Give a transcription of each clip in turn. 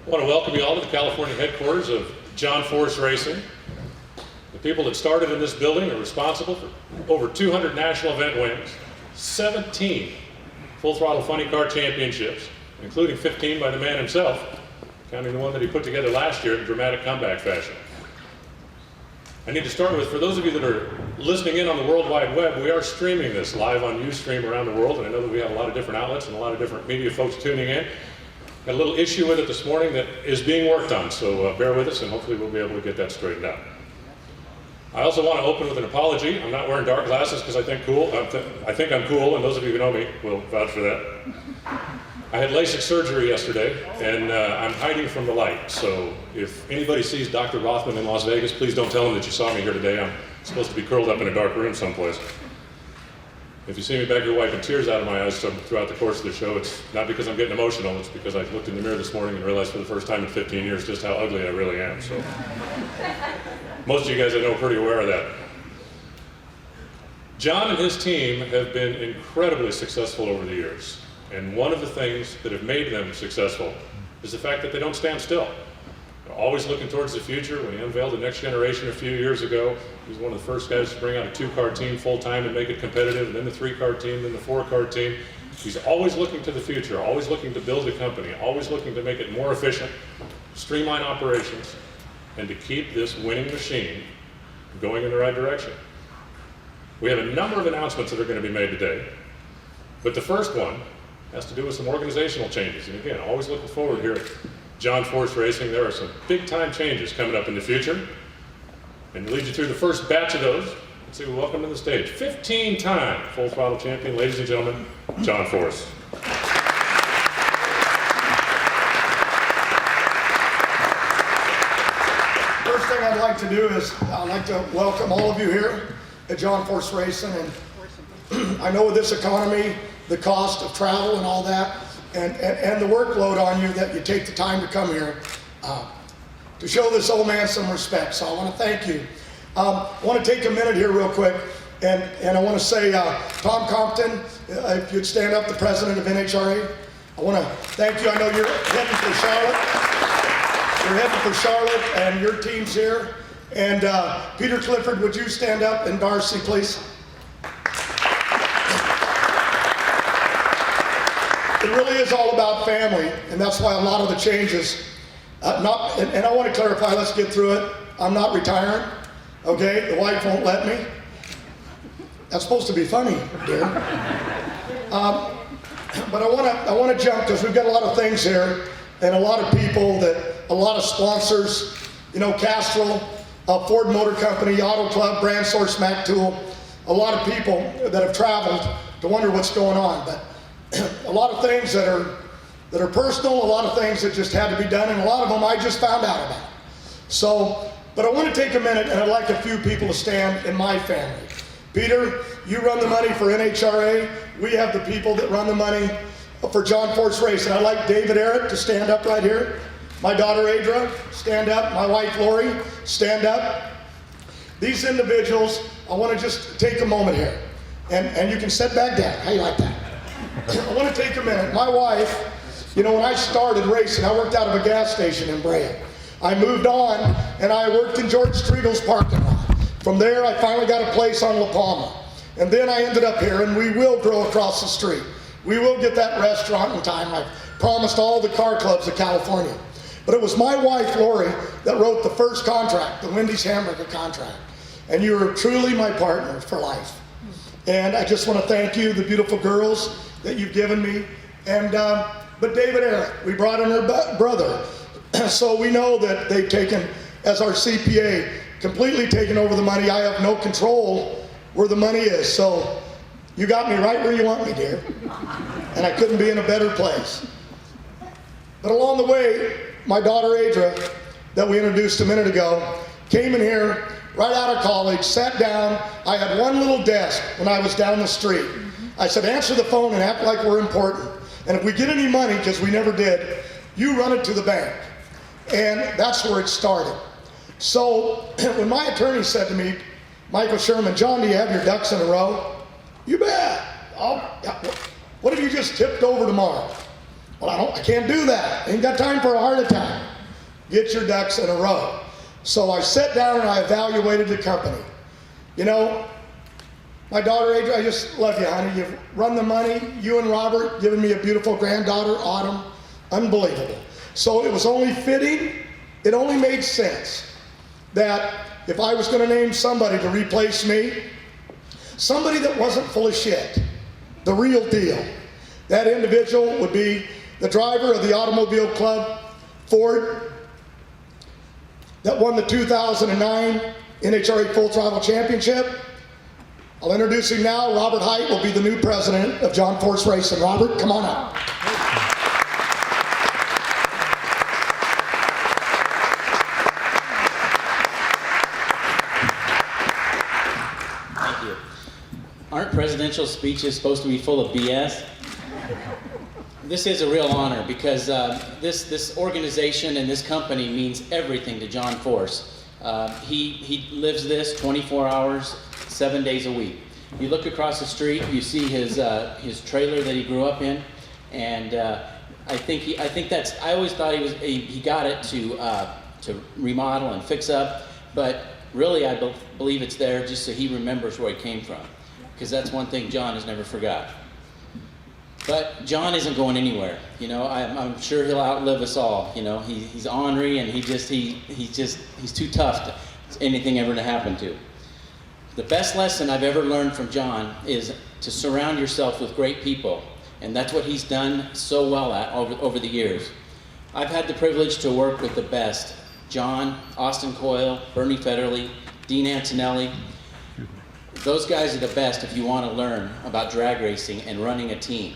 I want to welcome you all to the California headquarters of John Force Racing. The people that started in this building are responsible for over 200 national event wins, 17 full throttle funny car championships, including 15 by the man himself, counting the one that he put together last year in dramatic comeback fashion. I need to start with, for those of you that are listening in on the World Wide Web, we are streaming this live on Ustream around the world, and I know that we have a lot of different outlets and a lot of different media folks tuning in. Got a little issue with it this morning that is being worked on, so bear with us and hopefully we'll be able to get that straightened out. I also want to open with an apology. I'm not wearing dark glasses because I think I'm cool, and those of you who know me will vouch for that. I had LASIK surgery yesterday, and I'm hiding from the light. So if anybody sees Dr. Rothman in Las Vegas, please don't tell him that you saw me here today. I'm supposed to be curled up in a dark room someplace. If you see me back here wiping tears out of my eyes throughout the course of the show, it's not because I'm getting emotional, it's because I looked in the mirror this morning and realized for the first time in 15 years just how ugly I really am. So most of you guys I know are pretty aware of that. John and his team have been incredibly successful over the years. And one of the things that have made them successful is the fact that they don't stand still. They're always looking towards the future. When he unveiled the next generation a few years ago, he was one of the first guys to bring out a 2-car team full-time and make it competitive, and then the 3-car team, then the 4-car team. He's always looking to the future, always looking to build a company, always looking to make it more efficient, streamline operations, and to keep this winning machine going in the right direction. We have a number of announcements that are going to be made today, but the first one has to do with some organizational changes. And again, always looking forward here at John Force Racing. There are some big time changes coming up in the future. And to lead you through the first batch of those, let's see, welcome to the stage. 15-time full throttle champion, ladies and gentlemen, John Force. First thing I'd like to do is I'd like to welcome all of you here at John Force Racing. And I know with this economy, the cost of travel and all that, and the workload on you, that you take the time to come here to show this old man some respect. So I want to thank you. I want to take a minute here real quick, and I want to say, Tom Compton, if you'd stand up, the president of NHRA, I want to thank you. I know you're heading for Charlotte. You're heading for Charlotte, and your team's here. And Peter Clifford, would you stand up, and Darcy, please? It really is all about family, and that's why a lot of the changes, and I want to clarify, let's get through it. I'm not retiring, okay? The wife won't let me. That's supposed to be funny, dear. But I want to jump, because we've got a lot of things here, and a lot of people, a lot of sponsors, you know, Castrol, Ford Motor Company, Auto Club, Brand Source, Mac Tool, a lot of people that have traveled to wonder what's going on. But a lot of things that are personal, a lot of things that just had to be done, and a lot of them I just found out about. So, but I want to take a minute, and I'd like a few people to stand in my family. Peter, you run the money for NHRA. We have the people that run the money for John Force Racing. I'd like David Eric to stand up right here. My daughter Adra, stand up. My wife Lori, stand up. These individuals, I want to just take a moment here, and you can sit back down. How you like that? I want to take a minute. My wife, you know, when I started racing, I worked out of a gas station in Brea. I moved on, and I worked in George Striegel's parking lot. From there, I finally got a place on La Palma. And then I ended up here, and we will grow across the street. We will get that restaurant in time. I've promised all the car clubs of California. But it was my wife, Lori, that wrote the first contract, the Wendy's hamburger contract. And you are truly my partner for life. And I just want to thank you, the beautiful girls that you've given me. And but David Eric, we brought in her brother. So we know that they've taken, as our CPA, completely taken over the money. I have no control where the money is. So you got me right where you want me, dear. And I couldn't be in a better place. But along the way, my daughter Adra, that we introduced a minute ago, came in here right out of college, sat down. I had one little desk when I was down the street. I said, answer the phone and act like we're important. And if we get any money, because we never did, you run it to the bank. And that's where it started. So when my attorney said to me, Michael Sherman, John, do you have your ducks in a row? You bet. What if you just tipped over tomorrow? Well, I can't do that. Ain't got time for a heart attack. Get your ducks in a row. So I sat down and I evaluated the company. You know, my daughter Adrian, I just love you, honey. You've run the money. You and Robert giving me a beautiful granddaughter, Autumn. Unbelievable. So it was only fitting, it only made sense that if I was going to name somebody to replace me, somebody that wasn't full of shit, the real deal, that individual would be the driver of the Automobile Club, Ford, that won the 2009 NHRA Full Throttle Championship. I'll introduce him now. Robert Hight will be the new president of John Force Racing. Robert, come on out. Thank you. Aren't presidential speeches supposed to be full of BS? This is a real honor because this organization and this company means everything to John Force. He lives this 24 hours, 7 days a week. You look across the street, you see his trailer that he grew up in, and I always thought he got it to remodel and fix up, but really I believe it's there just so he remembers where he came from, because that's one thing John has never forgot. But John isn't going anywhere. You know, I'm sure he'll outlive us all. You know, he's ornery and he's too tough to anything ever to happen to. The best lesson I've ever learned from John is to surround yourself with great people, and that's what he's done so well at over the years. I've had the privilege to work with the best: John, Austin Coyle, Bernie Federley, Dean Antonelli. Those guys are the best if you want to learn about drag racing and running a team.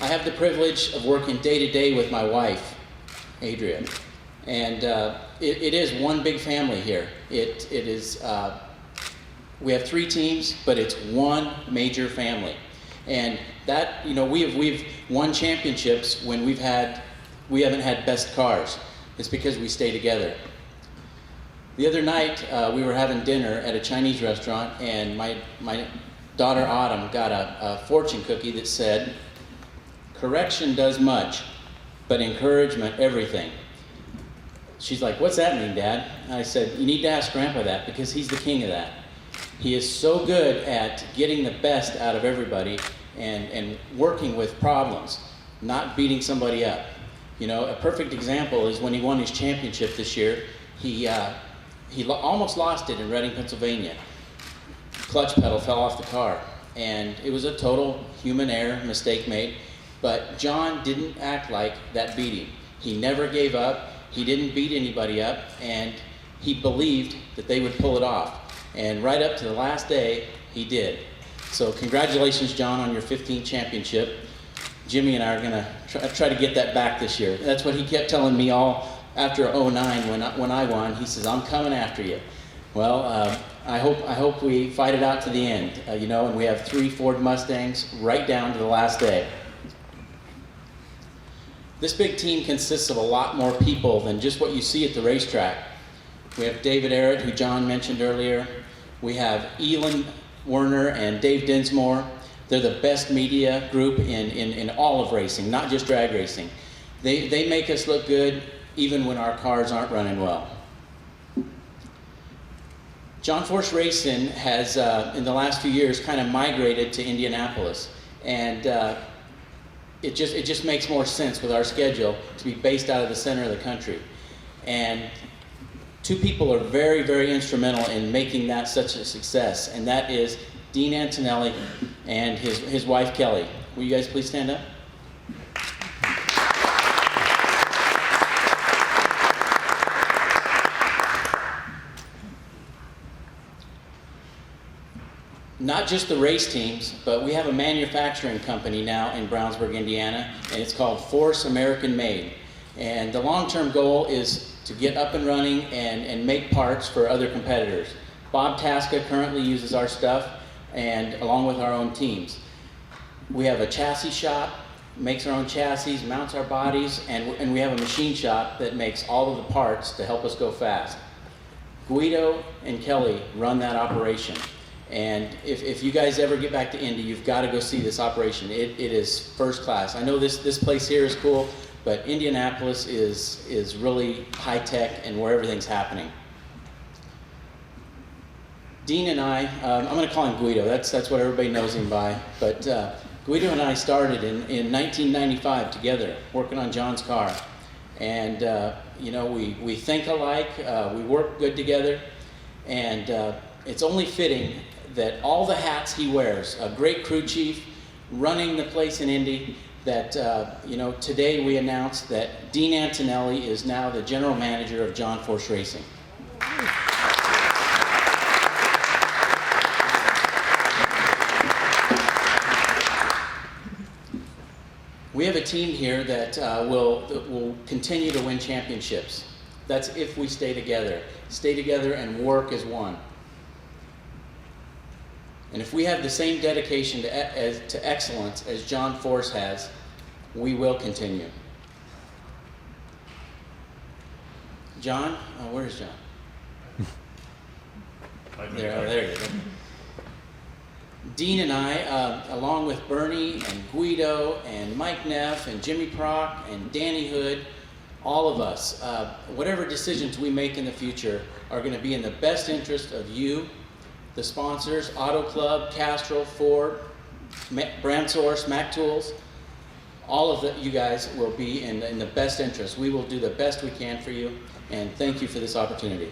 I have the privilege of working day to day with my wife, Adrian, and it is one big family here. It is. We have 3 teams, but it's one major family, and that, you know, we've won championships when we haven't had best cars. It's because we stay together. The other night we were having dinner at a Chinese restaurant, and my daughter Autumn got a fortune cookie that said, "Correction does much, but encouragement everything." She's like, "What's that mean, Dad?" And I said, "You need to ask Grandpa that, because he's the king of that. He is so good at getting the best out of everybody and working with problems, not beating somebody up." You know, a perfect example is when he won his championship this year. He almost lost it in Reading, Pennsylvania. Clutch pedal fell off the car, and it was a total human error, mistake made. But John didn't act like that beat him. He never gave up. He didn't beat anybody up, and he believed that they would pull it off. And right up to the last day, he did. So congratulations, John, on your 15th championship. Jimmy and I are gonna try to get that back this year. That's what he kept telling me all after '09 when I won. He says, "I'm coming after you." Well, I hope we fight it out to the end. You know, and we have 3 Ford Mustangs right down to the last day. This big team consists of a lot more people than just what you see at the racetrack. We have David Arrett, who John mentioned earlier. We have Elon Werner and Dave Dinsmore. They're the best media group in all of racing, not just drag racing. They make us look good even when our cars aren't running well. John Force Racing has, in the last few years, kind of migrated to Indianapolis, and it just makes more sense with our schedule to be based out of the center of the country. And 2 people are very, very instrumental in making that such a success, and that is Dean Antonelli and his wife Kelly. Will you guys please stand up? Not just the race teams, but we have a manufacturing company now in Brownsburg, Indiana, and it's called Force American Made. And the long-term goal is to get up and running and make parts for other competitors. Bob Tasca currently uses our stuff, and along with our own teams. We have a chassis shop, makes our own chassis, mounts our bodies, and we have a machine shop that makes all of the parts to help us go fast. Guido and Kelly run that operation. And if you guys ever get back to Indy, you've got to go see this operation. It is first class. I know this place here is cool, but Indianapolis is really high tech and where everything's happening. Dean and I, I'm going to call him Guido. That's what everybody knows him by. But Guido and I started in 1995 together, working on John's car. And you know, we think alike. We work good together. And it's only fitting that all the hats he wears, a great crew chief, running the place in Indy, that you know, today we announced that Dean Antonelli is now the general manager of John Force Racing. We have a team here that will continue to win championships. That's if we stay together and work as one. And if we have the same dedication to excellence as John Force has, we will continue. John? Oh, where's John? There you go. Dean and I, along with Bernie and Guido and Mike Neff and Jimmy Prock and Danny Hood, all of us, whatever decisions we make in the future are going to be in the best interest of you, the sponsors, Auto Club, Castrol, Ford, Brand Source, Mac Tools. All of you guys will be in the best interest. We will do the best we can for you, and thank you for this opportunity.